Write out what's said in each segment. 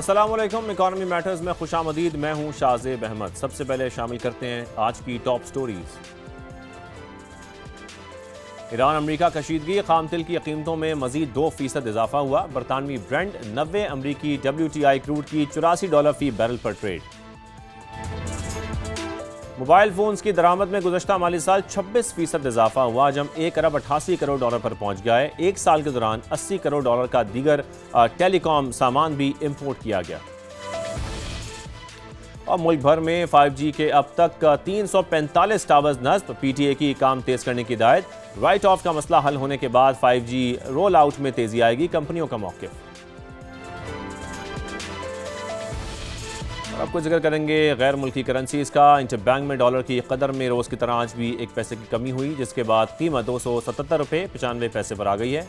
अस्सलाम वालेकुम। Economy matters में खुशामदीद। मैं हूं शाहजेब अहमद। सबसे पहले शामिल करते हैं आज की टॉप स्टोरीज। ईरान अमरीका कशीदगी, खाम तेल की कीमतों में मजीद 2% इजाफा हुआ। बरतानवी ब्रेंट 90, अमरीकी WTI क्रूड की $84 फी बैरल पर ट्रेड। मोबाइल फोन्स की दरामद में गुज़श्ता माली साल 26% इजाफा हुआ, जब $1 अरब 88 करोड़ पर पहुंच गया है। एक साल के दौरान $80 करोड़ का दीगर टेलीकॉम सामान भी इंपोर्ट किया गया। और मुल्क भर में 5G के अब तक 345 टावर्स नस्ब, PTA की काम तेज करने की हिदायत। राइट ऑफ का मसला हल होने के बाद 5G रोल आउट में तेजी आएगी, कंपनियों का मौक़िफ़। आपको जिक्र करेंगे गैर मुल्की करेंसीज का। इंटरबैंक में डॉलर की कदर में रोज़ की तरह आज भी 1 पैसे की कमी हुई, जिसके बाद कीमत $277.95 पर आ गई है।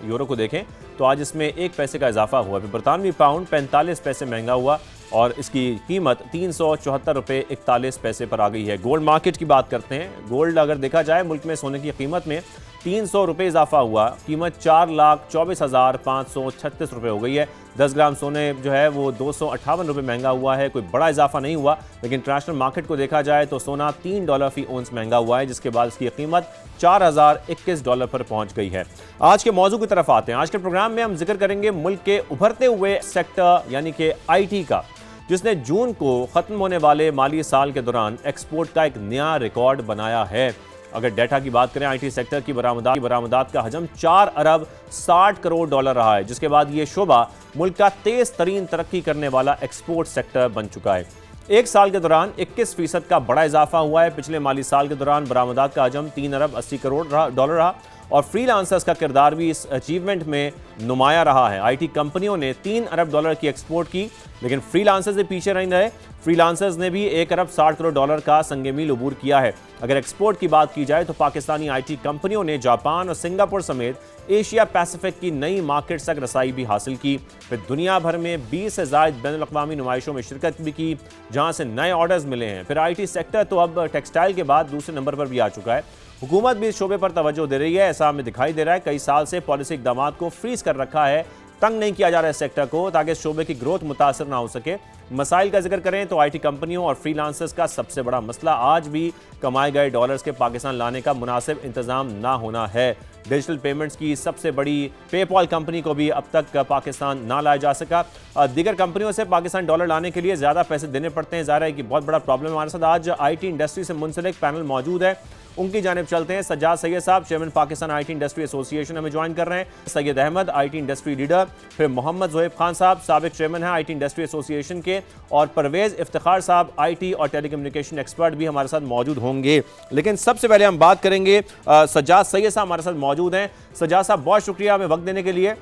यूरो को देखें तो आज इसमें 1 पैसे का इजाफा हुआ। बरतानवी पाउंड 45 पैसे महंगा हुआ और इसकी कीमत $374.41 पर आ गई है। गोल्ड मार्केट की बात करते हैं। गोल्ड अगर देखा जाए, मुल्क में सोने की कीमत में ₹300 इजाफा हुआ, कीमत $4,24,536 हो गई है। 10 ग्राम सोने जो है वो ₹258 महंगा हुआ है, कोई बड़ा इजाफा नहीं हुआ। लेकिन इंटरनेशनल मार्केट को देखा जाए तो सोना $3 फी औंस महंगा हुआ है, जिसके बाद इसकी कीमत $4,021 पर पहुंच गई है। आज के मौजू की तरफ आते हैं। आज के प्रोग्राम में हम जिक्र करेंगे मुल्क के उभरते हुए सेक्टर यानी कि IT का, जिसने जून को खत्म होने वाले माली साल के दौरान एक्सपोर्ट का एक नया रिकॉर्ड बनाया है। अगर डेटा की बात करें, IT सेक्टर की बरामदात का हजम $4,60 रहा है, जिसके बाद ये शोबा मुल्क का तेज तरीन तरक्की करने वाला एक्सपोर्ट सेक्टर बन चुका है। एक साल के दौरान 21% का बड़ा इजाफा हुआ है। पिछले माली साल के दौरान बरामदात का हजम $3,80 रहा और फ्रीलांसर्स का किरदार भी इस अचीवमेंट में नुमाया रहा है। IT कंपनियों ने $3 अरब की एक्सपोर्ट की, लेकिन फ्रीलांसर्स से पीछे नहीं रहे। फ्रीलांसर्स ने भी $1,60 का संगे मील अबूर किया है। अगर एक्सपोर्ट की बात की जाए तो पाकिस्तानी IT कंपनियों ने जापान और सिंगापुर समेत एशिया पैसिफिक की नई मार्केट्स तक रसाई भी हासिल की। फिर दुनिया भर में 20 से ज़ायद बैनुल-अक़वामी नुमाइशों में शिरकत भी की, जहां से नए ऑर्डर्स मिले हैं। फिर IT सेक्टर तो अब टेक्सटाइल के बाद दूसरे नंबर पर भी आ चुका है। हुकूमत भी इस शोबे पर तवज्जो दे रही है, ऐसा हमें दिखाई दे रहा है। कई साल से पॉलिसी इक़दामात को फ्रीज कर रखा है, तंग नहीं किया जा रहा है सेक्टर को, ताकि इस शोबे की ग्रोथ मुतासर ना हो सके। मसाइल का जिक्र करें तो IT कंपनियों और फ्रीलांसर्स का सबसे बड़ा मसला आज भी कमाए गए डॉलर्स के पाकिस्तान लाने का मुनासिब इंतजाम ना होना है। डिजिटल पेमेंट्स की सबसे बड़ी पेपॉल कंपनी को भी अब तक पाकिस्तान ना लाया जा सका। दीगर कंपनियों से पाकिस्तान डॉलर लाने के लिए ज़्यादा पैसे देने पड़ते हैं। ज़ाहिर है कि बहुत बड़ा प्रॉब्लम। हमारे साथ आज IT इंडस्ट्री से मुंसलिक पैनल मौजूद है, उनकी जानिब चलते हैं। सज्जाद सैयद साहब, chairman Pakistan IT industry association, हमें ज्वाइन कर रहे हैं। Syed Ahmed, IT industry leader. फिर मोहम्मद ज़ोहेब खान साहब, साबिक चेयरमैन हैं IT इंडस्ट्री एसोसिएशन के। और परवेज़ इफ्तिखार साहब, IT और टेलीकम्युनिकेशन एक्सपर्ट भी हमारे साथ मौजूद होंगे। लेकिन सबसे पहले हम बात करेंगे, सज्जाद सैयद साहब हमारे साथ मौजूद हैं। सज्जाद साहब, बहुत शुक्रिया हमें वक्त देने के लिए।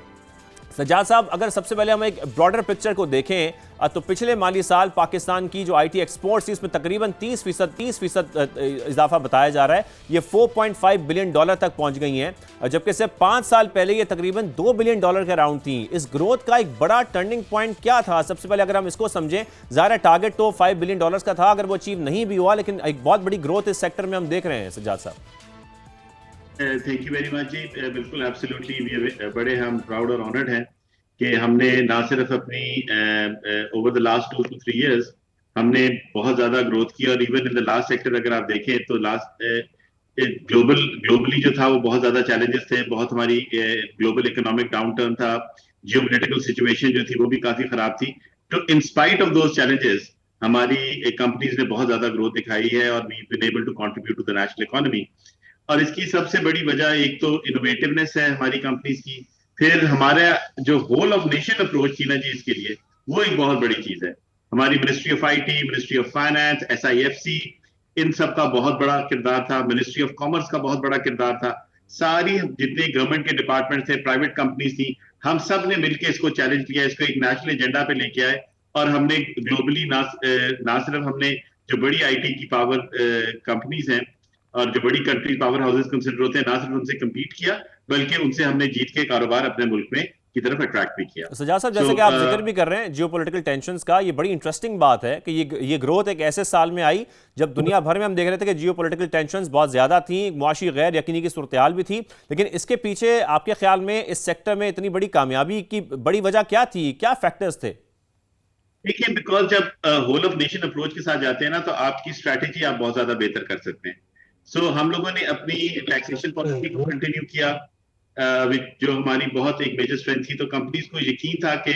सज्जाद साहब, अगर सबसे पहले हम एक ब्रॉडर पिक्चर को देखें तो पिछले माली साल पाकिस्तान की जो IT एक्सपोर्ट्स, इसमें तकरीबन 30% इजाफा बताया जा रहा है। ये $4.5 बिलियन तक पहुंच गई हैं, जबकि सिर्फ 5 साल पहले ये तकरीबन $2 बिलियन के अराउंड थी। इस ग्रोथ का एक बड़ा टर्निंग पॉइंट क्या था? सबसे पहले अगर हम इसको समझें, ज़ाहिर टारगेट तो $5 बिलियन का था, अगर वो अचीव नहीं भी हुआ, लेकिन एक बहुत बड़ी ग्रोथ इस सेक्टर में हम देख रहे हैं। सज्जाद साहब, थैंक यू वेरी मच जी। बिल्कुल एब्सोल्युटली बड़े हम प्राउड और ऑनर्ड हैं कि हमने ना सिर्फ अपनी over the last 2 to 3 years हमने बहुत ज्यादा ग्रोथ की, और even in the last sector अगर आप देखें तो ग्लोबली जो था वो बहुत ज्यादा चैलेंजेस थे। बहुत हमारी ग्लोबल इकोनॉमिक डाउनटर्न था, जियोपॉलिटिकल सिचुएशन जो थी वो भी काफी खराब थी। तो in spite of those challenges हमारी कंपनीज ने बहुत ज्यादा ग्रोथ दिखाई है और we been able to contribute to the national economy. और इसकी सबसे बड़ी वजह एक तो इनोवेटिवनेस है हमारी कंपनीज की, फिर हमारा जो होल ऑफ नेशन अप्रोच थी ना जी इसके लिए, वो एक बहुत बड़ी चीज है। हमारी ministry of IT, ministry of finance, SIFC, इन सब का बहुत बड़ा किरदार था। मिनिस्ट्री ऑफ कॉमर्स का बहुत बड़ा किरदार था। सारी जितने गवर्नमेंट के डिपार्टमेंट थे, प्राइवेट कंपनीज थी, हम सब ने मिलकर इसको चैलेंज किया, इसको एक नेशनल एजेंडा पे लेके आए। और हमने ग्लोबली ना सिर्फ हमने जो बड़ी IT की पावर कंपनीज हैं और जो बड़ी कंट्री पावर हाउसेस कंसिडर होते हैं, ना सिर्फ उनसे कम्पीट किया, बल्कि उनसे हमने जीत के कारोबार अपने मुल्क में की तरफ अट्रैक्ट भी किया। सज्जाद साहब, जैसे कि आप जिक्र भी कर रहे हैं जियोपॉलिटिकल टेंशंस का, ये बड़ी इंटरेस्टिंग बात है कि ये ग्रोथ एक ऐसे साल में आई जब दुनिया भर में हम देख रहे थे कि जियोपॉलिटिकल टेंशंस बहुत ज्यादा थी, मुआशी गैर यकीनी की सूरत-ए-हाल भी थी। लेकिन इसके पीछे आपके ख्याल में इस सेक्टर में इतनी बड़ी कामयाबी की बड़ी वजह क्या थी? क्या फैक्टर्स थे? देखिए, बिकॉज जब होल ऑफ नेशन अप्रोच के साथ जाते हैं ना, तो आपकी स्ट्रैटेजी आप बहुत ज्यादा बेहतर कर सकते हैं। सो हम लोगों ने अपनी टैक्सेशन पॉलिसी को कंटिन्यू किया, जो हमारी बहुत एक मेजर स्ट्रेंथ थी। तो कंपनीज को यकीन था कि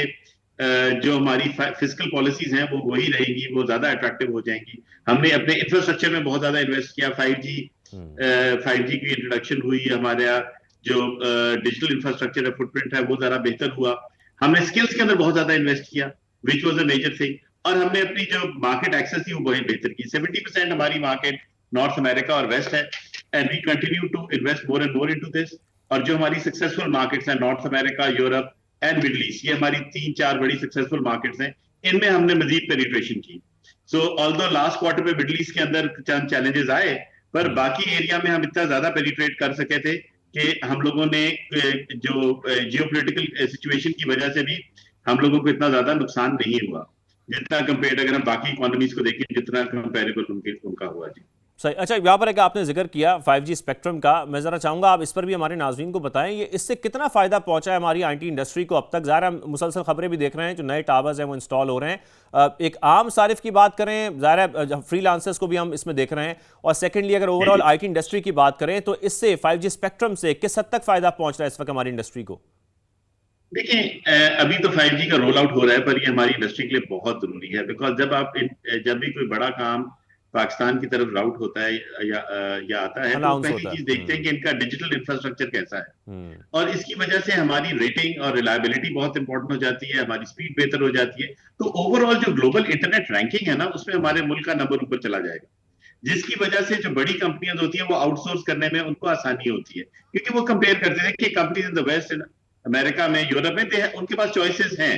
जो हमारी फिजिकल पॉलिसीज हैं वो वही रहेंगी, वो ज्यादा अट्रैक्टिव हो जाएंगी। हमने अपने इंफ्रास्ट्रक्चर में बहुत ज्यादा इन्वेस्ट किया। 5G की इंट्रोडक्शन हुई हमारे यहाँ। जो डिजिटल इंफ्रास्ट्रक्चर है, फुटप्रिंट है, वो जरा बेहतर हुआ। हमने स्किल्स के अंदर बहुत ज्यादा इन्वेस्ट किया, which was a major thing. और हमने अपनी जो मार्केट एक्सेस थी वो बहुत बेहतर की। 70% हमारी मार्केट नॉर्थ अमेरिका और वेस्ट है, and we continue to invest more and more into this. और जो हमारी सक्सेसफुल मार्केट्स हैं, north America, Europe and middle east, ये हमारी 3-4 बड़ी सक्सेसफुल मार्केट्स हैं। इनमें हमने मजीद पेनिट्रेशन की। सो ऑल्दो लास्ट क्वार्टर में मिडल ईस्ट के अंदर चंद चैलेंजेस आए, पर बाकी एरिया में हम इतना ज्यादा पेनिट्रेट कर सके थे कि हम लोगों ने जो जियोपॉलिटिकल सिचुएशन की वजह से भी हम लोगों को इतना ज्यादा नुकसान नहीं हुआ, जितना कंपेयर अगर हम बाकी इकोनॉमीज को देखें, जितना कंपेरेबल उनका हुआ। जी सही। अच्छा, यहाँ पर एक आपने जिक्र किया 5G स्पेक्ट्रम का, मैं ज़रा चाहूँगा आप इस पर भी हमारे नाज़रीन को बताएं, ये इससे कितना फ़ायदा पहुँचा है हमारी आईटी इंडस्ट्री को अब तक। ज़ाहिर हम मुसलसल खबरें भी देख रहे हैं, जो नए टावर्स हैं वो इंस्टॉल हो रहे हैं। एक आम सारिफ की बात करें, ज़ाहिर फ्रीलांसर्स को भी हम इसमें देख रहे हैं, और सेकेंडली अगर ओवरऑल आईटी इंडस्ट्री की बात करें तो इससे 5G स्पेक्ट्रम से किस हद तक फ़ायदा पहुँच रहा है इस वक्त हमारी इंडस्ट्री को? देखिए, अभी तो 5G का रोल आउट हो रहा है, पर ये हमारी इंडस्ट्री के लिए बहुत जरूरी है। बिकॉज जब भी कोई बड़ा काम पाकिस्तान की तरफ राउट होता है या आता है, तो अनाउंस पहली होता है। चीज देखते हैं कि इनका डिजिटल इंफ्रास्ट्रक्चर कैसा है। हम्म। और इसकी वजह से हमारी रेटिंग और रिलायबिलिटी बहुत इंपॉर्टेंट हो जाती है, हमारी स्पीड बेहतर हो जाती है। तो ओवरऑल जो ग्लोबल इंटरनेट रैंकिंग है ना, उसमें हमारे मुल्क का नंबर ऊपर चला जाएगा, जिसकी वजह से जो बड़ी कंपनियां होती हैं वो आउटसोर्स करने में उनको आसानी होती है। क्योंकि वो कंपेयर करते हैं कि companies in the west, America में, यूरोप में, उनके पास चॉइसेस हैं।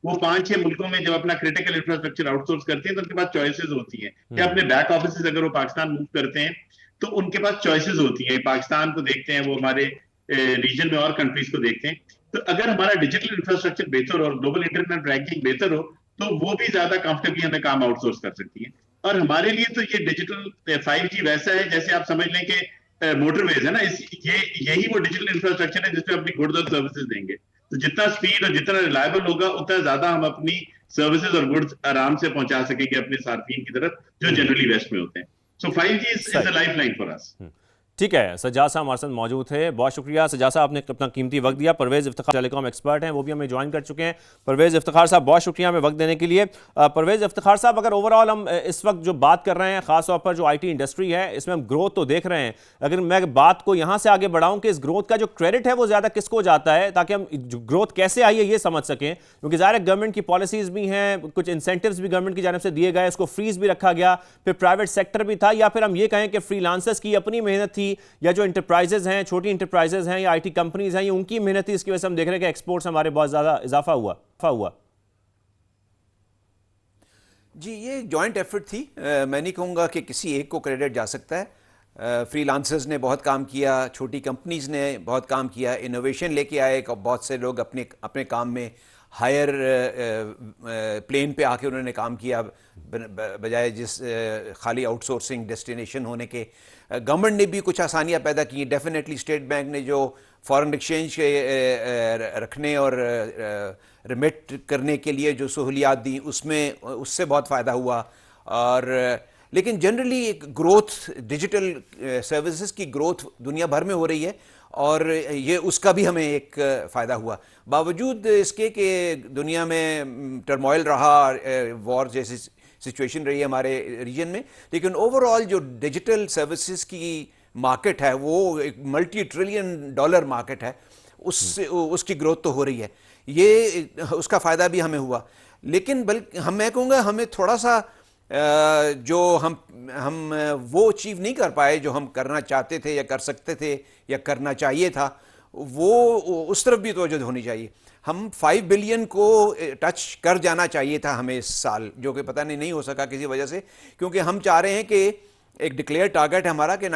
वो 5-6 मुल्कों में जब अपना क्रिटिकल इंफ्रास्ट्रक्चर आउटसोर्स करती है, तो उनके पास चॉइसेस होती हैं कि अपने बैक ऑफिस अगर वो पाकिस्तान मूव करते हैं, तो उनके पास चॉइसेस होती हैं। पाकिस्तान को देखते हैं, वो हमारे रीजन में और कंट्रीज को देखते हैं। तो अगर हमारा डिजिटल इंफ्रास्ट्रक्चर बेहतर हो और ग्लोबल इंटरनेट रैंकिंग बेहतर हो, तो वो भी ज्यादा कंफर्टेबली हमें काम आउटसोर्स कर सकती है। और हमारे लिए तो ये डिजिटल 5G वैसा है जैसे आप समझ लें कि मोटरवेज है ना, यही वो डिजिटल इंफ्रास्ट्रक्चर है जिसमें अपनी गुड्स और सर्विसेज देंगे। तो जितना स्पीड और जितना रिलायबल होगा, उतना ज्यादा हम अपनी सर्विसेज और गुड्स आराम से पहुंचा सकेंगे अपने सार्फिन की तरफ, जो जनरली वेस्ट में होते हैं। सो 5G is a life line for us. ठीक है, सज्जाद साहब हमारे साथ मौजूद थे, बहुत शुक्रिया सज्जाद साहब, आपने अपना कीमती वक्त दिया। परवेज़ इफ्तिखार टेलीकॉम एक्सपर्ट हैं, वो भी हमें ज्वाइन कर चुके हैं। परवेज़ इफ्तिखार साहब, बहुत शुक्रिया हमें वक्त देने के लिए। परवेज़ इफ्तिखार साहब, अगर ओवरऑल हम इस वक्त जो बात कर रहे हैं, ख़ासतौर पर जो आईटी इंडस्ट्री है, इसमें हम ग्रोथ तो देख रहे हैं, अगर मैं बात को यहाँ से आगे बढ़ाऊँ कि इस ग्रोथ का जो क्रेडिट है वो ज़्यादा किसको जाता है, ताकि हम ग्रोथ कैसे आई है ये समझ सकें। क्योंकि ज़ाहिर गवर्नमेंट की पॉलिसीज़ भी हैं, कुछ इंसेंटिव्स भी गवर्नमेंट की जानब से दिए गए, इसको फ्रीज भी रखा गया, फिर प्राइवेट सेक्टर भी था, या फिर हम ये कहें कि फ्रीलांसर्स की अपनी मेहनत थी, या जो इंटरप्राइजेज हैं, छोटी इंटरप्राइजेज हैं या आईटी कंपनीज हैं, ये उनकी मेहनत थी, इसकी वजह से हम देख रहे हैं कि एक्सपोर्ट्स हमारे बहुत ज़्यादा इजाफा हुआ। जी, ये जॉइंट एफर्ट थी। मैं नहीं कहूँगा कि किसी एक को क्रेडिट जा सकता है। फ्रीलांसर्स ने बहुत काम किया, छोटी कंपनीज ने बहुत काम किया, इनोवेशन लेके आए, बहुत से लोग अपने अपने काम में हायर प्लेन पे आके उन्होंने काम किया, बजाय जिस खाली आउटसोर्सिंग डेस्टिनेशन होने के। गवर्नमेंट ने भी कुछ आसानियां पैदा की। डेफिनेटली स्टेट बैंक ने जो फॉरेन एक्सचेंज के रखने और रिमिट करने के लिए जो सहूलियात दी, उससे बहुत फ़ायदा हुआ। और लेकिन जनरली एक ग्रोथ, डिजिटल सर्विसेज की ग्रोथ दुनिया भर में हो रही है, और ये उसका भी हमें एक फ़ायदा हुआ। बावजूद इसके कि दुनिया में टर्मोइल रहा, वॉर जैसी सिचुएशन रही है हमारे रीजन में, लेकिन ओवरऑल जो डिजिटल सर्विसेज की मार्केट है वो एक $multi-trillion मार्केट है। उसकी ग्रोथ तो हो रही है, ये उसका फ़ायदा भी हमें हुआ। लेकिन बल्कि मैं कहूँगा हमें थोड़ा सा जो हम वो अचीव नहीं कर पाए जो हम करना चाहते थे या कर सकते थे या करना चाहिए था, वो उस तरफ भी तवज्जो होनी चाहिए। हम 5 बिलियन को टच कर जाना चाहिए था हमें इस साल, जो कि पता नहीं हो सका किसी वजह से, क्योंकि हम चाह रहे हैं कि एक डिक्लेयर टारगेट है हमारा कि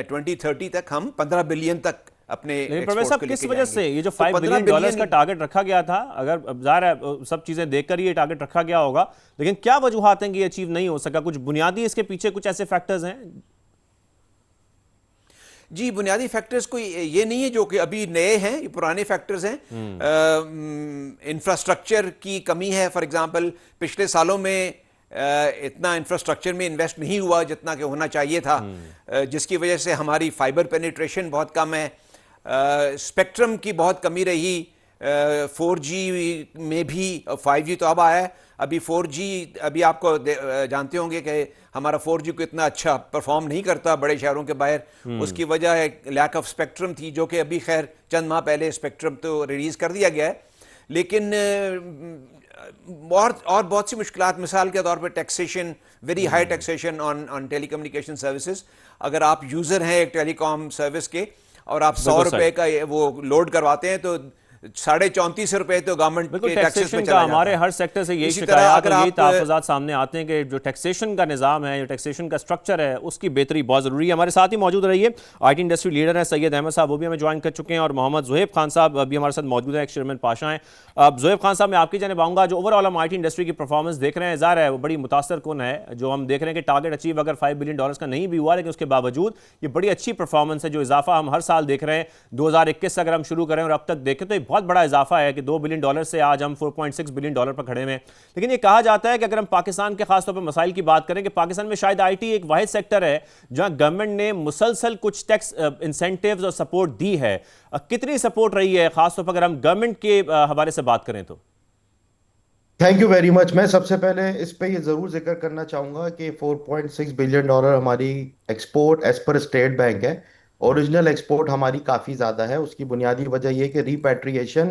2030 तक हम 15 बिलियन तक अपने एक्सपोर्ट को किस वजह से ये जो $5 बिलियन का टारगेट रखा गया था, अगर ज़ाहिर है सब चीज़ें देखकर ये टारगेट रखा गया होगा, लेकिन क्या वजूहात हैं कि ये अचीव नहीं हो सका? कुछ बुनियादी इसके पीछे कुछ ऐसे फैक्टर्स हैं? जी, बुनियादी फैक्टर्स कोई ये नहीं है जो कि अभी नए हैं, ये पुराने फैक्टर्स हैं। इंफ्रास्ट्रक्चर की कमी है, फॉर एग्जांपल पिछले सालों में इतना इंफ्रास्ट्रक्चर में इन्वेस्ट नहीं हुआ जितना कि होना चाहिए था, जिसकी वजह से हमारी फाइबर पेनिट्रेशन बहुत कम है, स्पेक्ट्रम की बहुत कमी रही, 4G में भी, 5G तो अब आया है, अभी 4G अभी आपको जानते होंगे कि हमारा 4G को इतना अच्छा परफॉर्म नहीं करता बड़े शहरों के बाहर। उसकी वजह लैक ऑफ स्पेक्ट्रम थी, जो कि अभी खैर चंद माह पहले स्पेक्ट्रम तो रिलीज कर दिया गया है। लेकिन और बहुत सी मुश्किलात, मिसाल के तौर पर taxation, very high taxation on telecommunication services. अगर आप यूज़र हैं एक टेलीकॉम सर्विस के और आप 100 रुपए का वो लोड करवाते हैं तो 34.5 रुपए तो गवर्नमेंट के टैक्सेस में चला हमारे जाता है। हर सेक्टर से यही इसी तरह शिकायत अगर और यही आप तहफ़्फ़ुज़ात सामने आते हैं कि जो टैक्सेशन का निज़ाम है, जो टैक्सेशन का स्ट्रक्चर है, उसकी बेहतरी बहुत ज़रूरी है। हमारे साथ ही मौजूद रहिए IT इंडस्ट्री लीडर हैं सैयद अहमद साहब, वो भी हमें ज्वाइन कर चुके हैं, और मोहम्मद ज़ुहैब खान साहब अभी हमारे साथ मौजूद हैं, एक्स चेयरमैन पाशा हैं। अब ज़ुहैब खान साहब, मैं आपकी जानिब आऊँगा, जो ओवरऑल हम IT इंडस्ट्री की परफॉर्मेंस देख रहे हैं, ज़ाहिर है वो बड़ी मुतासर कुन है। जो हम देख रहे हैं कि टारगेट अचीव अगर $5 बिलियन का नहीं भी हुआ, लेकिन उसके बावजूद ये बड़ी अच्छी परफॉर्मेंस है। जो इजाफा हम हर साल देख रहे हैं, 2021 से अगर हम शुरू करें और अब तक देखें तो ये बहुत बड़ा इजाफा है कि $2 बिलियन से आज हम $4.6 बिलियन पर खड़े हैं। लेकिन ये कहा जाता है कि अगर हम पाकिस्तान के खासतौर पर मसाइल की बात करें, कि पाकिस्तान में शायद IT एक वाहिद सेक्टर है जहां गवर्नमेंट ने मुसलसल कुछ टैक्स इंसेंटिव्स और सपोर्ट दी है। कितनी सपोर्ट रही है, खासतौर पर अगर हम गवर्नमेंट के हवाले से बात करें तो? Thank you very much. मैं सबसे पहले इस पे ये जरूर जिक्र करना चाहूंगा कि $4.6 बिलियन हमारी export as per state bank है। ओरिजिनल एक्सपोर्ट हमारी काफ़ी ज़्यादा है। उसकी बुनियादी वजह ये कि रिपैट्रिएशन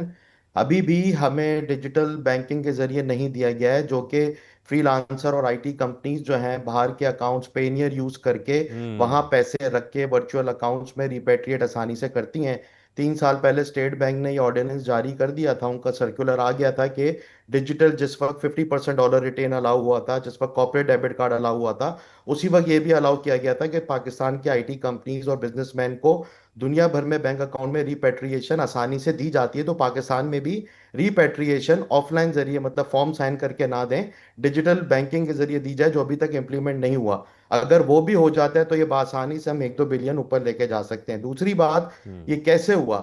अभी भी हमें डिजिटल बैंकिंग के ज़रिए नहीं दिया गया है, जो कि फ्रीलांसर और IT कंपनीज जो हैं बाहर के अकाउंट्स पेनियर यूज़ करके वहाँ पैसे रख के वर्चुअल अकाउंट्स में रिपैट्रिएट आसानी से करती हैं। 3 साल पहले स्टेट बैंक ने ये ऑर्डिनेंस जारी कर दिया था, उनका सर्कुलर आ गया था कि डिजिटल जिस वक्त $50 रिटेन अलाउ हुआ था, जिस वक्त कॉर्पोरेट डेबिट कार्ड अलाउ हुआ था, उसी वक्त ये भी अलाउ किया गया था कि पाकिस्तान के IT कंपनीज और बिजनेसमैन को दुनिया भर में बैंक अकाउंट में रिपेट्रिएशन आसानी से दी जाती है। तो पाकिस्तान में भी रिपेट्रिएशन ऑफलाइन जरिए, मतलब फॉर्म साइन करके ना दें, डिजिटल बैंकिंग के जरिए दी जाए, जो अभी तक इम्प्लीमेंट नहीं हुआ। अगर वो भी हो जाता है तो ये आसानी से हम 1-2 बिलियन ऊपर लेके जा सकते हैं। दूसरी बात, ये कैसे हुआ?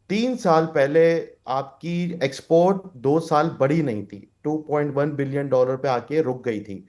3 साल पहले आपकी एक्सपोर्ट 2 साल बढ़ी नहीं थी, $2.1 बिलियन पे आके रुक गई थी।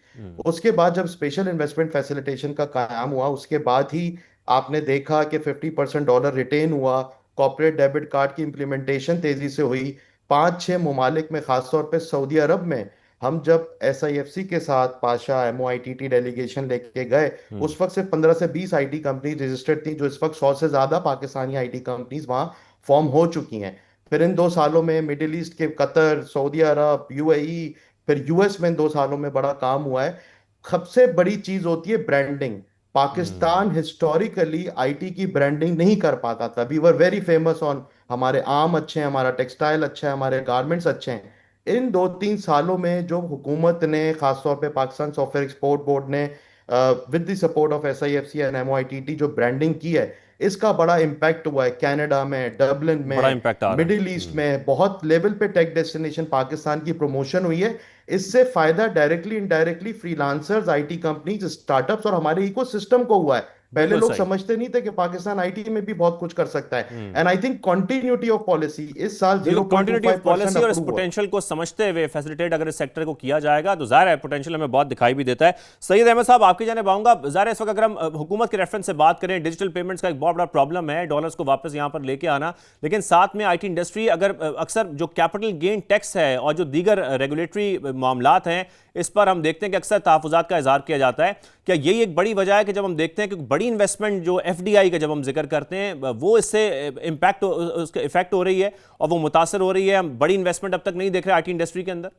उसके बाद जब स्पेशल इन्वेस्टमेंट फैसिलिटेशन का कायम हुआ, उसके बाद ही आपने देखा कि $50 रिटेन हुआ, कॉर्पोरेट डेबिट कार्ड की इंप्लीमेंटेशन तेजी से हुई। 5-6 ममालिक में, खासतौर पे सऊदी अरब में, हम जब SIFC के साथ पाशा MOITT डेलीगेशन लेके गए, उस वक्त से 15 से 20 IT कंपनी रजिस्टर्ड थी, जो इस वक्त 100 से ज्यादा पाकिस्तानी IT कंपनीज वहां फॉर्म हो चुकी हैं। फिर इन 2 सालों में मिडिल ईस्ट के कतर, सऊदी अरब, UAE, फिर US में इन 2 सालों में बड़ा काम हुआ है। सबसे बड़ी चीज होती है ब्रांडिंग। पाकिस्तान हिस्टोरिकली IT की ब्रांडिंग नहीं कर पाता था। We were very famous on, हमारे आम अच्छे हैं, हमारा टेक्सटाइल अच्छा है, हमारे गारमेंट्स अच्छे हैं। इन 2-3 सालों में जो हुकूमत ने, खासतौर पे पाकिस्तान सॉफ्टवेयर एक्सपोर्ट बोर्ड ने with the support of SIFC and MOITT जो ब्रांडिंग की है, इसका बड़ा इम्पैक्ट हुआ है। कनाडा में, डबलिन बड़ा में, इम्पैक्ट आ रहा है। मिडिल ईस्ट में बहुत लेवल पे टेक डेस्टिनेशन पाकिस्तान की प्रमोशन हुई है। इससे फायदा directly indirectly freelancers, IT companies, startups और हमारे इकोसिस्टम को हुआ है। पहले बिल्कुल लोग सही। समझते नहीं थे कि पाकिस्तान IT में भी बहुत कुछ कर सकता है। And I think continuity of policy इस साल बिल्कुल, कंटिन्यूटी ऑफ 0.25% पॉलिसी और इस अप्रूव हुआ। पोटेंशियल को समझते हुए फैसिलिटेट अगर इस सेक्टर को किया जाएगा तो जाहिर है पोटेंशियल हमें बहुत दिखाई भी देता है। सैयद अहमद साहब, आपकी जानिब आऊंगा। जाहिर है इस वक्त अगर हम हुकूमत के रेफरेंस से बात करें, डिजिटल पेमेंट्स का एक बहुत बड़ा प्रॉब्लम है, डॉलर्स को वापस यहाँ पर लेके आना। लेकिन साथ में IT इंडस्ट्री, अगर अक्सर जो कैपिटल गेन टैक्स है और जो दीगर रेगुलेटरी मामलात हैं, इस पर हम देखते हैं कि अक्सर तहफ़्फ़ुज़ात का इज़हार किया जाता है। क्या यही एक बड़ी वजह है कि जब हम देखते हैं कि बड़ी इन्वेस्टमेंट जो FDI का जब हम जिक्र करते हैं, वो इससे इम्पैक्ट, उसका इफेक्ट हो रही है और वो मुतासर हो रही है? हम बड़ी इन्वेस्टमेंट अब तक नहीं देख रहे IT इंडस्ट्री के अंदर।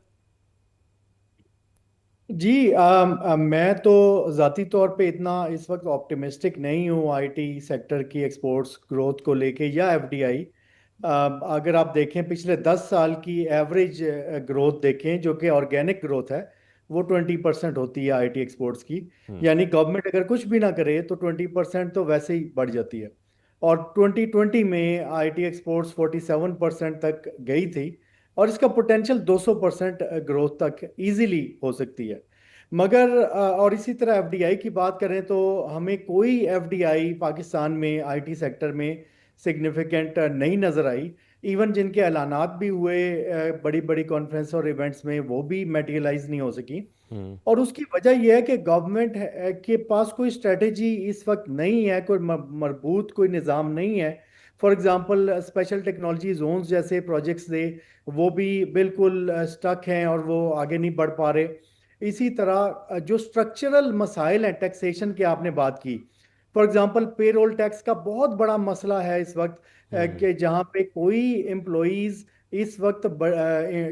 जी, मैं तो ज़ाती तौर पे इतना इस वक्त ऑप्टिमिस्टिक नहीं हूँ IT सेक्टर की एक्सपोर्ट्स ग्रोथ को लेके या FDI। अगर आप देखें पिछले 10 साल की एवरेज ग्रोथ देखें, जो कि ऑर्गेनिक ग्रोथ है, वो 20% होती है IT एक्सपोर्ट्स की। यानी गवर्नमेंट अगर कुछ भी ना करे तो 20% तो वैसे ही बढ़ जाती है। और 2020 में IT एक्सपोर्ट्स 47% तक गई थी, और इसका पोटेंशियल 200% ग्रोथ तक इजीली हो सकती है। मगर और इसी तरह एफडीआई की बात करें तो हमें कोई एफडीआई पाकिस्तान में आईटी सेक्टर में सिग्निफिकेंट नहीं नज़र आई। इवन जिनके ऐलानात भी हुए बड़ी बड़ी कॉन्फ्रेंस और इवेंट्स में, वो भी मटेरियलाइज नहीं हो सकी। और उसकी वजह यह है कि गवर्नमेंट के पास कोई स्ट्रेटेजी इस वक्त नहीं है, कोई मरबूत कोई निज़ाम नहीं है। For example special technology zones जैसे प्रोजेक्ट्स थे, वो भी बिल्कुल स्टक हैं और वो आगे नहीं बढ़ पा रहे। इसी तरह जो स्ट्रक्चरल मसाइल हैं टैक्सेशन की आपने बात की, फॉर एग्जांपल पेरोल टैक्स का बहुत बड़ा मसला है इस वक्त, कि जहाँ पे कोई एम्प्लॉयज़ इस वक्त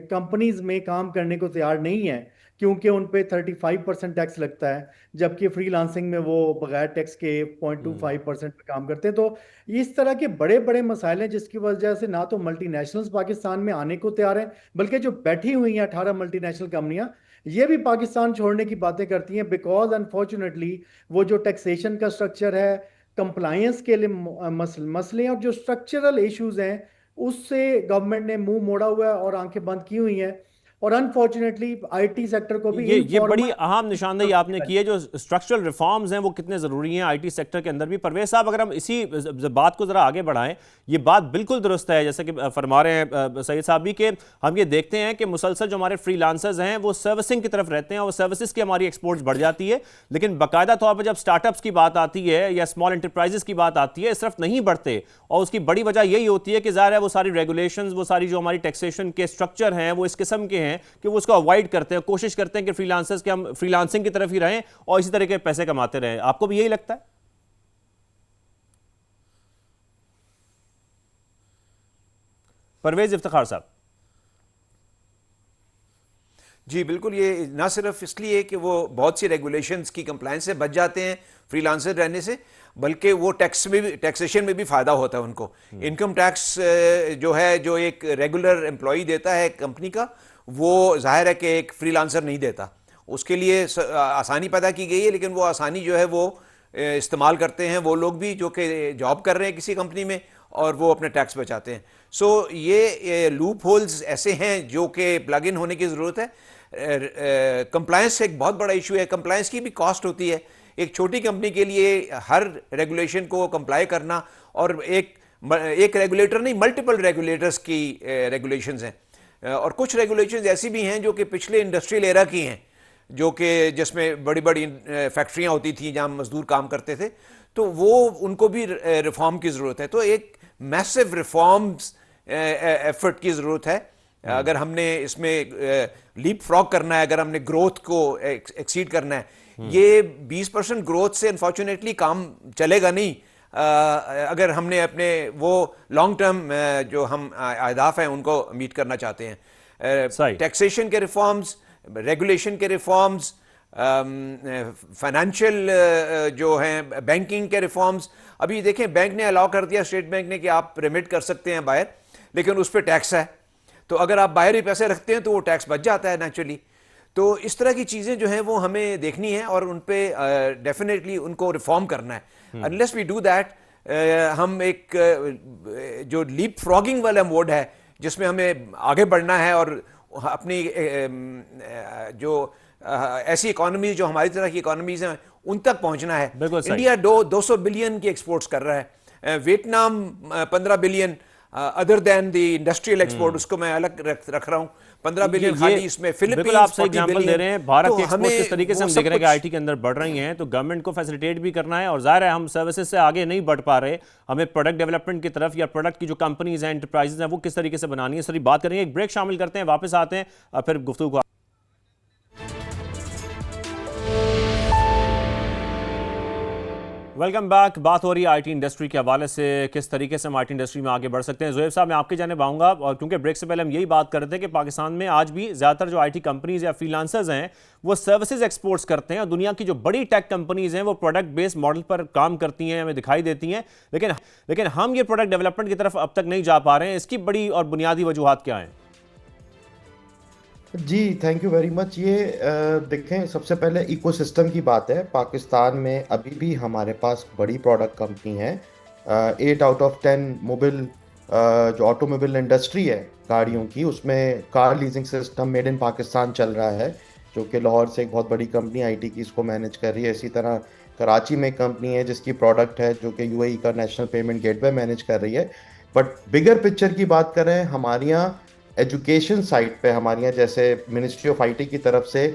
कंपनीज में काम करने को तैयार नहीं है, क्योंकि उन पे 35% टैक्स लगता है, जबकि फ्रीलांसिंग में वो बगैर टैक्स के 0.25% पे काम करते हैं। तो इस तरह के बड़े बड़े मसाइल हैं जिसकी वजह से ना तो मल्टीनेशनल्स पाकिस्तान में आने को तैयार हैं, बल्कि जो बैठी हुई हैं 18 मल्टीनेशनल कंपनियां, ये भी पाकिस्तान छोड़ने की बातें करती हैं, बिकॉज अनफॉर्चुनेटली वो जो टैक्सेशन का स्ट्रक्चर है, कंप्लायंस के लिए मसले हैं और जो स्ट्रक्चरल इश्यूज हैं, उससे गवर्नमेंट ने मुंह मोड़ा हुआ है और आंखें बंद की हुई हैं। और अनफॉर्चुनेटली आईटी सेक्टर को भी ये बड़ी इनफॉर्मल अहम निशानदेही आपने की है, जो स्ट्रक्चरल रिफॉर्म्स हैं वो कितने ज़रूरी हैं आईटी सेक्टर के अंदर भी। परवेज साहब, अगर हम इसी बात को ज़रा आगे बढ़ाएं, ये बात बिल्कुल दुरुस्त है जैसे कि फरमा रहे हैं सैयद साहब भी, कि हम ये देखते हैं कि मुसलसल जो हमारे फ्रीलांसर्स हैं वो सर्विसिंग की तरफ रहते हैं और सर्विसेज की हमारी एक्सपोर्ट्स बढ़ जाती है, लेकिन बाकायदा तौर पर जब स्टार्टअप्स की बात आती है या स्मॉल एंटरप्राइजेस की बात आती है, इस तरफ नहीं बढ़ते। और उसकी बड़ी वजह यही होती है कि ज़ाहिर है वो सारी रेगुलेशंस, वो सारी जो हमारी टैक्सेशन के स्ट्रक्चर हैं वो इस किस्म के हैं कि वो उसको अवॉइड करते हैं, कोशिश करते हैं कि फ्रीलांसर्स के हम फ्रीलांसिंग की तरफ ही रहें और इसी तरह के पैसे कमाते रहें। आपको भी यही लगता है? परवेज इफ्तिखार साहब। जी बिल्कुल, ये ना सिर्फ इसलिए कि वो बहुत सी रेगुलेशंस की कंप्लायंस से बच जाते हैं फ्रीलांसर रहने से, बल्कि वो टैक्सेशन में भी फ़ायदा होता है उनको। इनकम टैक्स जो है, जो एक रेगुलर एम्प्लॉई देता है कंपनी का, वो जाहिर है कि एक फ्रीलांसर नहीं देता। उसके लिए आसानी पैदा की गई है, लेकिन वो आसानी जो है वो इस्तेमाल करते हैं वो लोग भी जो कि जॉब कर रहे हैं किसी कंपनी में, और वो अपने टैक्स बचाते हैं। सो ये लूप होल्स ऐसे हैं जो कि प्लग इन होने की ज़रूरत है। कंप्लायंस एक बहुत बड़ा इशू है, कंप्लायंस की भी कॉस्ट होती है। एक छोटी कंपनी के लिए हर रेगुलेशन को कंप्लाई करना, और एक रेगुलेटर नहीं, मल्टीपल रेगुलेटर्स की रेगुलेशंस हैं, और कुछ रेगुलेशंस ऐसी भी हैं जो कि पिछले इंडस्ट्रियल एरा की हैं, जो कि जिसमें बड़ी बड़ी फैक्ट्रियां होती थी जहां मजदूर काम करते थे, तो वो उनको भी रिफॉर्म की ज़रूरत है। तो एक मैसिव रिफॉर्म्स एफर्ट की ज़रूरत है अगर हमने इसमें लीप फ्रॉग करना है, अगर हमने ग्रोथ को एक्सीड करना है। ये 20% ग्रोथ से अनफॉर्चुनेटली काम चलेगा नहीं, अगर हमने अपने वो लॉन्ग टर्म जो हम अहदाफ हैं उनको मीट करना चाहते हैं। टैक्सेशन के रिफॉर्म्स, रेगुलेशन के रिफॉर्म्स, फाइनेंशियल जो हैं, बैंकिंग के रिफॉर्म्स। अभी देखें, बैंक ने अलाउ कर दिया, स्टेट बैंक ने, कि आप रिमिट कर सकते हैं बाहर, लेकिन उस पर टैक्स है। तो अगर आप बाहर ही पैसे रखते हैं तो वो टैक्स बच जाता है नेचुरली। तो इस तरह की चीज़ें जो हैं वो हमें देखनी है और उन पे डेफिनेटली उनको रिफॉर्म करना है। अनलेस वी डू दैट, हम एक जो लीप फ्रॉगिंग वाला मोड है जिसमें हमें आगे बढ़ना है और अपनी जो ऐसी इकोनॉमी जो हमारी तरह की इकोनॉमीज हैं उन तक पहुंचना है। इंडिया 200 बिलियन की एक्सपोर्ट्स कर रहा है, Vietnam 15 billion, other than the industrial export, उसको मैं अलग रख रहा हूं। 15 बिलियन खाली इसमें फिलीपींस, आप सही एग्जांपल दे रहे हैं। भारत की एक्सपोर्ट किस तरीके से हम देख रहे हैं कि आईटी के अंदर बढ़ रही हैं, तो गवर्नमेंट को फैसिलिटेट भी करना है, और जाहिर है हम सर्विसेज से आगे नहीं बढ़ पा रहे, हमें प्रोडक्ट डेवलपमेंट की तरफ या प्रोडक्ट की जो कंपनीज हैं, एंटरप्राइजेज हैं, वो किस तरीके से बनानी है, सारी बात करेंगे। एक ब्रेक शामिल करते हैं, वापस आते हैं, फिर गुफ्तगू को। Welcome back. बात हो रही है आईटी इंडस्ट्री के हवाले से, किस तरीके से हम आईटी इंडस्ट्री में आगे बढ़ सकते हैं। ज़ुहैब साहब, मैं आपकी जानिब आऊँगा, और क्योंकि ब्रेक से पहले हम यही बात कर रहे थे कि पाकिस्तान में आज भी ज़्यादातर जो आईटी कंपनीज या फ्रीलांसर्स हैं वो सर्विसेज एक्सपोर्ट्स करते हैं, और दुनिया की जो बड़ी टेक कंपनीज हैं वो प्रोडक्ट बेस्ड मॉडल पर काम करती हैं, हमें दिखाई देती हैं, लेकिन हम ये प्रोडक्ट डेवलपमेंट की तरफ अब तक नहीं जा पा रहे हैं। इसकी बड़ी और बुनियादी वजूहात क्या हैं? जी थैंक यू वेरी मच। ये देखें, सबसे पहले इकोसिस्टम की बात है। पाकिस्तान में अभी भी हमारे पास बड़ी प्रोडक्ट कंपनी है। 8 आउट ऑफ 10 मोबाइल जो ऑटोमोबाइल इंडस्ट्री है गाड़ियों की, उसमें car leasing system made in Pakistan चल रहा है, जो कि लाहौर से एक बहुत बड़ी कंपनी आईटी की इसको मैनेज कर रही है। इसी तरह कराची में एक कंपनी है जिसकी प्रोडक्ट है जो कि यूएई का नेशनल पेमेंट गेटवे मैनेज कर रही है। बट बिगर पिक्चर की बात करें, हमारे यहाँ एजुकेशन साइड पे हमारे यहाँ जैसे मिनिस्ट्री ऑफ आईटी की तरफ से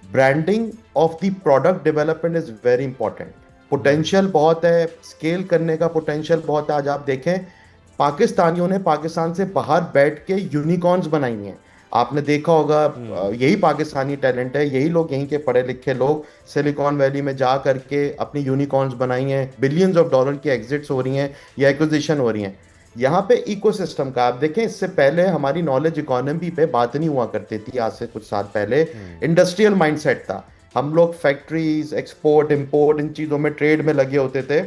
branding of the product development is very important. Potential बहुत है, स्केल करने का पोटेंशियल बहुत है। आज आप देखें, पाकिस्तानियों ने पाकिस्तान से बाहर बैठ के यूनिकॉर्न्स बनाई हैं। आपने देखा होगा, यही पाकिस्तानी टैलेंट है, यही लोग, यहीं के पढ़े लिखे लोग सिलिकॉन वैली में जा करके अपनी यूनिकॉर्न्स बनाई हैं। बिलियंस ऑफ डॉलर की एग्जिट्स हो रही हैं या एक्विजिशन हो रही हैं। यहाँ पे इकोसिस्टम का आप देखें, इससे पहले हमारी नॉलेज इकोनॉमी पे बात नहीं हुआ करती थी। आज से कुछ साल पहले इंडस्ट्रियल माइंडसेट था, हम लोग फैक्ट्रीज, एक्सपोर्ट, इंपोर्ट, इन चीज़ों में, ट्रेड में लगे होते थे।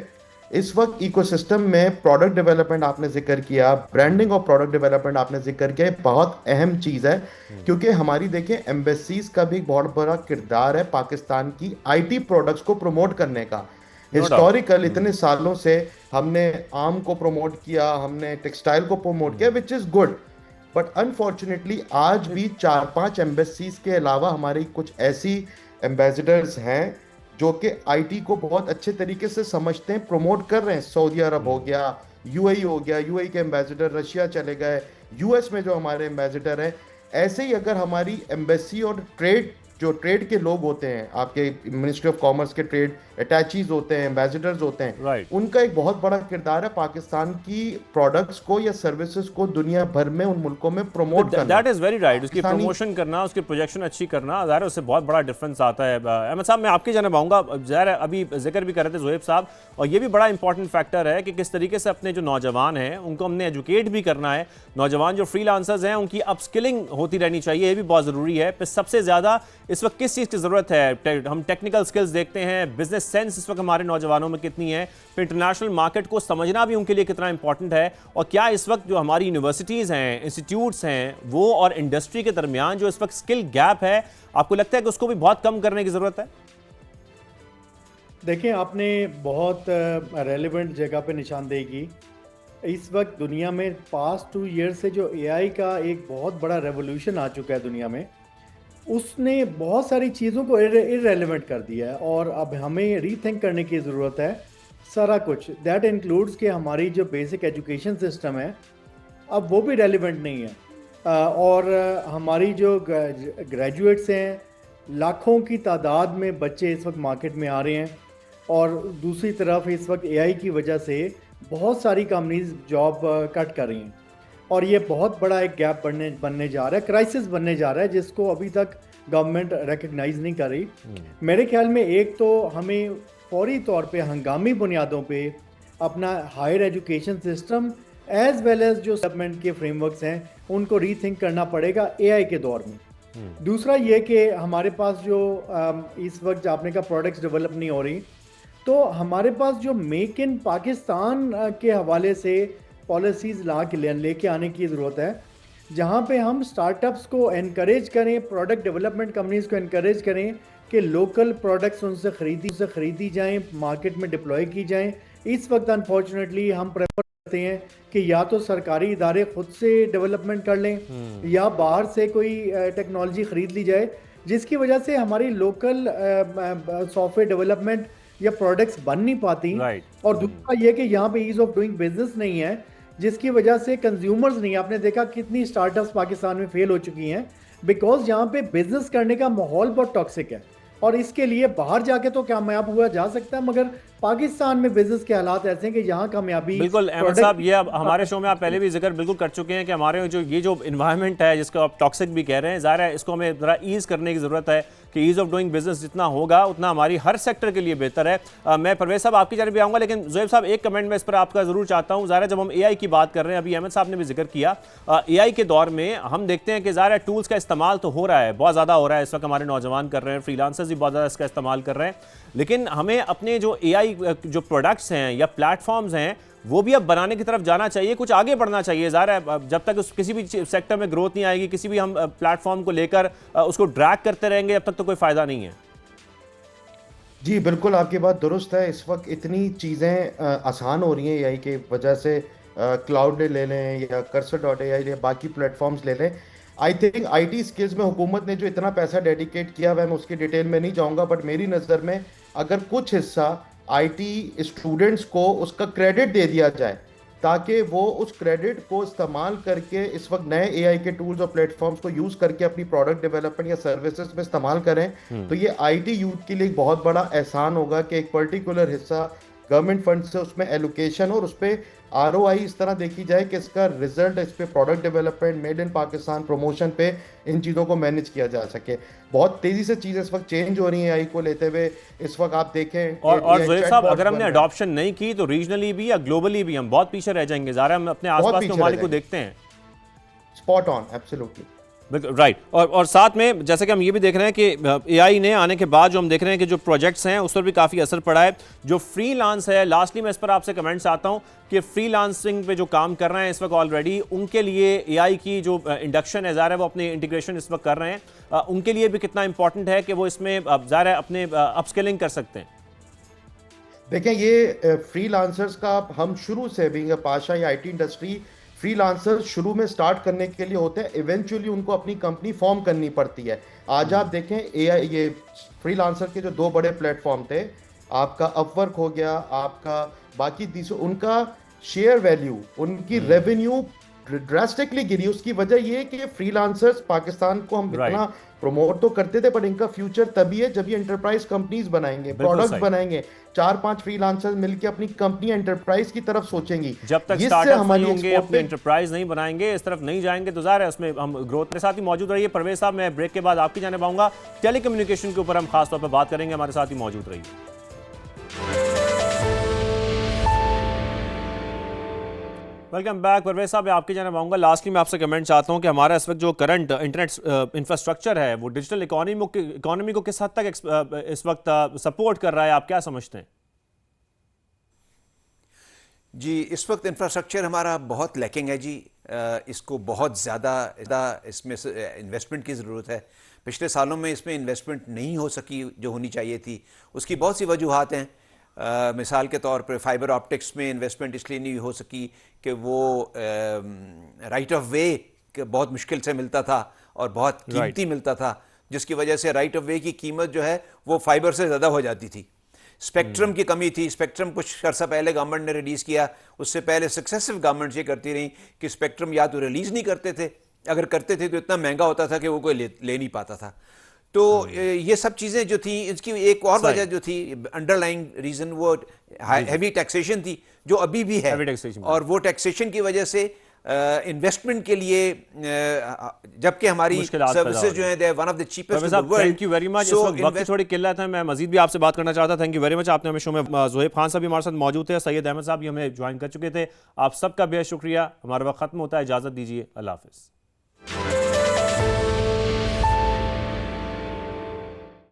इस वक्त इकोसिस्टम में प्रोडक्ट डेवलपमेंट आपने जिक्र किया, ब्रांडिंग और प्रोडक्ट डेवलपमेंट आपने जिक्र किया, बहुत अहम चीज़ है। क्योंकि हमारी देखें, एम्बेसीज का भी बहुत बड़ा किरदार है पाकिस्तान की आईटी प्रोडक्ट्स को प्रमोट करने का। हिस्टोरिकल इतने सालों से हमने आम को प्रमोट किया, हमने टेक्सटाइल को प्रमोट किया, which is good. But unfortunately आज भी 4-5 एम्बेसीज के अलावा हमारी कुछ ऐसी एम्बेसडर्स हैं जो कि आईटी को बहुत अच्छे तरीके से समझते हैं, प्रमोट कर रहे हैं। सऊदी अरब हो गया, यूएई हो गया, यूएई के एम्बेसडर रशिया चले गए, यूएस में जो हमारे एम्बेसडर हैं। ऐसे ही अगर हमारी एम्बेसी और ट्रेड, जो ट्रेड के लोग होते हैं, आपके मिनिस्ट्री ऑफ कॉमर्स के ट्रेड अटैचीज होते हैं, एम्बेसडर्स होते हैं, Right. उनका एक बहुत बड़ा किरदार है पाकिस्तान की प्रोडक्ट्स को या सर्विसेज को दुनिया भर में, उन मुल्कों में प्रमोट करना। That is very right. उसकी पाकिस्तानी- प्रमोशन करना, उसकी प्रोजेक्शन अच्छी करना, ज़ाहिर है उससे बहुत बड़ा डिफरेंस आता है। अहमद साहब, मैं आपकी जानब आऊँगा। ज़ाहिर है अभी जिक्र भी कर रहे थे ज़ोहेब साहब, और ये भी बड़ा इंपॉर्टेंट फैक्टर है कि किस तरीके से अपने जो नौजवान हैं उनको हमने एजुकेट भी करना है। नौजवान जो फ्रीलांसर्स हैं उनकी अपस्किलिंग होती रहनी चाहिए, ये भी बहुत ज़रूरी है। फिर सबसे ज़्यादा इस वक्त किस चीज़ की ज़रूरत है? हम टेक्निकल स्किल्स देखते हैं, बिजनेस सेंस इस वक्त हमारे नौजवानों में कितनी है, फिर इंटरनेशनल मार्केट को समझना भी उनके लिए कितना इंपॉर्टेंट है, और क्या इस वक्त जो हमारी यूनिवर्सिटीज़ हैं, इंस्टीट्यूट्स हैं, वो और इंडस्ट्री के दरमियान जो इस वक्त स्किल गैप है, आपको लगता है कि उसको भी बहुत कम करने की ज़रूरत है? देखिए, आपने बहुत रेलेवेंट जगह पे निशानदेही की। इस वक्त दुनिया में पास्ट 2 ईयर से जो एआई का एक बहुत बड़ा रेवोल्यूशन आ चुका है दुनिया में, उसने बहुत सारी चीज़ों को इररेलेवेंट कर दिया है, और अब हमें रीथिंक करने की ज़रूरत है सारा कुछ। दैट इंक्लूड्स कि हमारी जो बेसिक एजुकेशन सिस्टम है, अब वो भी रेलिवेंट नहीं है। और हमारी जो ग्रेजुएट्स हैं, लाखों की तादाद में बच्चे इस वक्त मार्केट में आ रहे हैं, और दूसरी तरफ इस वक्त एआई की वजह से बहुत सारी कंपनीज जॉब कट कर रही हैं, और ये बहुत बड़ा एक गैप बनने जा रहा है, क्राइसिस बनने जा रहा है, जिसको अभी तक गवर्नमेंट रिकग्नाइज नहीं कर रही। मेरे ख्याल में एक तो हमें फौरी तौर पे हंगामी बुनियादों पे अपना higher education system as well as जो डेवलपमेंट के फ्रेमवर्क्स हैं उनको रीथिंक करना पड़ेगा एआई के दौर में। दूसरा ये कि हमारे पास जो इस वक्त आपने कहा प्रोडक्ट्स डेवलप नहीं हो रही, तो हमारे पास जो मेक इन पाकिस्तान के हवाले से पॉलिसीज़ लेके आने की ज़रूरत है, जहाँ पे हम स्टार्टअप्स को एनकरेज करें, प्रोडक्ट डेवलपमेंट कंपनीज़ को एनकरेज करें कि लोकल प्रोडक्ट्स उनसे ख़रीदी जाएं, मार्केट में डिप्लॉय की जाएं। इस वक्त अनफॉर्चुनेटली हम प्रेफर करते हैं कि या तो सरकारी इदारे खुद से डेवलपमेंट कर लें, या बाहर से कोई टेक्नोलॉजी ख़रीद ली जाए, जिसकी वजह से हमारी लोकल सॉफ्टवेयर डेवलपमेंट या प्रोडक्ट्स बन नहीं पाती। और दूसरा ये कि यहाँ पे ईज ऑफ डूइंग बिजनेस नहीं है, जिसकी वजह से कंज्यूमर्स नहीं। आपने देखा कितनी स्टार्टअप्स पाकिस्तान में फेल हो चुकी हैं, बिकॉज यहाँ पे बिजनेस करने का माहौल बहुत टॉक्सिक है, और इसके लिए बाहर जाके तो कामयाब हुआ जा सकता है, मगर पाकिस्तान में बिजनेस के हालात ऐसे हैं कि यहाँ कामयाबी। बिल्कुल अहमद साहब, ये अब हमारे शो में आप पहले भी जिक्र बिल्कुल कर चुके हैं कि हमारे जो ये जो इन्वायरमेंट है जिसको आप टॉक्सिक भी कह रहे हैं, ज़ाहिर है इसको हमें ज़रा ईज़ करने की ज़रूरत है कि ईज़ ऑफ डूइंग बिजनेस जितना होगा उतना हमारी हर सेक्टर के लिए बेहतर है। मैं परवेज साहब आपकी जानब भी आऊँगा, लेकिन ज़ोहेब साहब एक कमेंट में इस पर आपका ज़रूर चाहता हूँ। ज़ाहिर है जब हम एआई की बात कर रहे हैं, अभी अहमद साहब ने भी जिक्र किया, एआई के दौर में हम देखते हैं कि ज़ाहिर है टूल्स का इस्तेमाल तो हो रहा है, बहुत ज़्यादा हो रहा है, इस वक्त हमारे नौजवान कर रहे हैं, फ्रीलांसर्स भी बहुत ज़्यादा इसका इस्तेमाल कर रहे हैं, लेकिन हमें अपने जो एआई जो प्रोडक्ट्स हैं या प्लेटफॉर्म्स हैं वो भी अब बनाने की तरफ जाना चाहिए, कुछ आगे बढ़ना चाहिए। ज़ाहिर है जब तक उस किसी भी सेक्टर में ग्रोथ नहीं आएगी, किसी भी हम प्लेटफॉर्म को लेकर उसको ड्रैग करते रहेंगे, जब तक तो कोई फ़ायदा नहीं है। जी बिल्कुल, आपकी बात दुरुस्त है। इस वक्त इतनी चीज़ें आसान हो रही हैं एआई की वजह से, क्लाउड ले लें या कर्सर.ai या बाकी प्लेटफॉर्म्स ले लें। आई थिंक आईटी स्किल्स में हुकूमत ने जो इतना पैसा डेडिकेट किया हुआ है, मैं उसकी डिटेल में नहीं जाऊंगा, बट मेरी नज़र में अगर कुछ हिस्सा आईटी स्टूडेंट्स को उसका क्रेडिट दे दिया जाए ताकि वो उस क्रेडिट को इस्तेमाल करके इस वक्त नए एआई के टूल्स और प्लेटफॉर्म्स को यूज करके अपनी प्रोडक्ट डेवलपमेंट या सर्विसेज में इस्तेमाल करें, तो ये आईटी यूथ के लिए एक बहुत बड़ा एहसान होगा कि एक पर्टिकुलर हिस्सा गवर्नमेंट फंड से उसमें एलोकेशन और उस पर आरओआई इस तरह देखी जाए कि इसका रिजल्ट इस पे product development, made in Pakistan promotion पे इन चीज़ों को मैनेज किया जा सके। बहुत तेजी से चीज़ें इस वक्त चेंज हो रही हैं एआई को लेते हुए। इस वक्त आप देखें और ज़ोहेब साहब, अगर हमने अडॉप्शन नहीं की तो रीजनली भी या ग्लोबली भी हम बहुत पीछे रह जाएंगे। ज़ाहिर हम अपने आसपास के ममालिक को देखते हैं। Spot on, absolutely right. और साथ में जैसे कि हम ये भी देख रहे हैं कि एआई ने आने के बाद जो हम देख रहे हैं कि जो प्रोजेक्ट्स हैं उस पर भी काफ़ी असर पड़ा है। जो फ्रीलांस है, लास्टली मैं इस पर आपसे कमेंट्स आता हूं कि फ्रीलांसिंग पे जो काम कर रहे हैं इस वक्त ऑलरेडी, उनके लिए एआई की जो इंडक्शन है, ज़ाहिर है वो अपनी इंटीग्रेशन इस वक्त कर रहे हैं, उनके लिए भी कितना इंपॉर्टेंट है कि वो इसमें ज़ाहिर है अपने अपस्किलिंग कर सकते हैं। देखें, ये फ्रीलांसर्स का हम शुरू से बीइंग अ पाशा या आईटी इंडस्ट्री, फ्रीलांसर शुरू में स्टार्ट करने के लिए होते हैं, इवेंचुअली उनको अपनी कंपनी फॉर्म करनी पड़ती है। आज आप देखें एआई, ये फ्रीलांसर के जो दो बड़े प्लेटफॉर्म थे, आपका अपवर्क हो गया, आपका बाकी तीसरा, उनका शेयर वैल्यू, उनकी रेवेन्यू ड्रास्टिकली गिरी। उसकी वजह ये है कि फ्रीलांसर्स पाकिस्तान को हम इतना प्रमोट तो करते थे, पर इनका फ्यूचर तभी है जब ये एंटरप्राइज कंपनीज बनाएंगे, प्रोडक्ट्स बनाएंगे, 4-5 फ्रीलांसर्स मिलकर अपनी कंपनी एंटरप्राइज की तरफ सोचेंगी। जब तक स्टार्टअप नहीं होंगे, अपनी एंटरप्राइज नहीं बनाएंगे, इस तरफ नहीं जाएंगे, तो ज़ाहिर है उसमें हम ग्रोथ के साथ ही मौजूद रहिए। परवेज साहब, मैं ब्रेक के बाद आपकी जाने पाऊंगा, टेलीकम्युनिकेशन के ऊपर हम खास तौर पर बात करेंगे, हमारे साथ ही मौजूद रहिए। Welcome back. परवेज साहब, मैं आपकी जाने पाऊंगा। लास्टली मैं आपसे कमेंट चाहता हूं कि हमारा इस वक्त जो करंट इंटरनेट इंफ्रास्ट्रक्चर है वो डिजिटल इकोनॉमी को किस हद तक इस वक्त सपोर्ट कर रहा है, आप क्या समझते हैं? जी, इस वक्त इंफ्रास्ट्रक्चर हमारा बहुत लैकिंग है जी। इसको बहुत ज़्यादा इसमें इन्वेस्टमेंट की ज़रूरत है। पिछले सालों में इसमें इन्वेस्टमेंट नहीं हो सकी जो होनी चाहिए थी। उसकी बहुत सी वजूहात हैं। मिसाल के तौर पर फाइबर ऑप्टिक्स में इन्वेस्टमेंट इसलिए नहीं हो सकी कि वो राइट ऑफ वे बहुत मुश्किल से मिलता था और बहुत कीमती मिलता था, जिसकी वजह से राइट ऑफ वे की कीमत जो है वो फाइबर से ज़्यादा हो जाती थी। स्पेक्ट्रम की कमी थी। स्पेक्ट्रम कुछ अर्सा पहले गवर्नमेंट ने रिलीज़ किया, उससे पहले सक्सेसिव गवर्नमेंट ये करती रही कि स्पेक्ट्रम या तो रिलीज़ नहीं करते थे, अगर करते थे तो इतना महंगा होता था कि वो कोई ले नहीं पाता था। तो ये सब चीज़ें जो थी, इसकी एक और वजह जो थी, अंडरलाइंग रीज़न, वो हैवी टैक्सेशन थी जो अभी भी है। और वो टैक्सेशन की वजह से इन्वेस्टमेंट के लिए, जबकि हमारी सर्विसेज जो है they one of the cheapest in the world. Thank you very much. इस वक्त वक्त की थोड़ी किल्लत है, मैं मजीद भी आपसे बात करना चाहता। Thank you very much. आपने हमें शो में ज़ोहेब खान साहब भी हमारे साथ मौजूद थे, सैयद अहमद साहब भी हमें ज्वाइन कर चुके थे। आप सबका बेहद शुक्रिया। हमारा वक्त खत्म होता है, इजाज़त दीजिए, अल्लाह हाफ़िज़।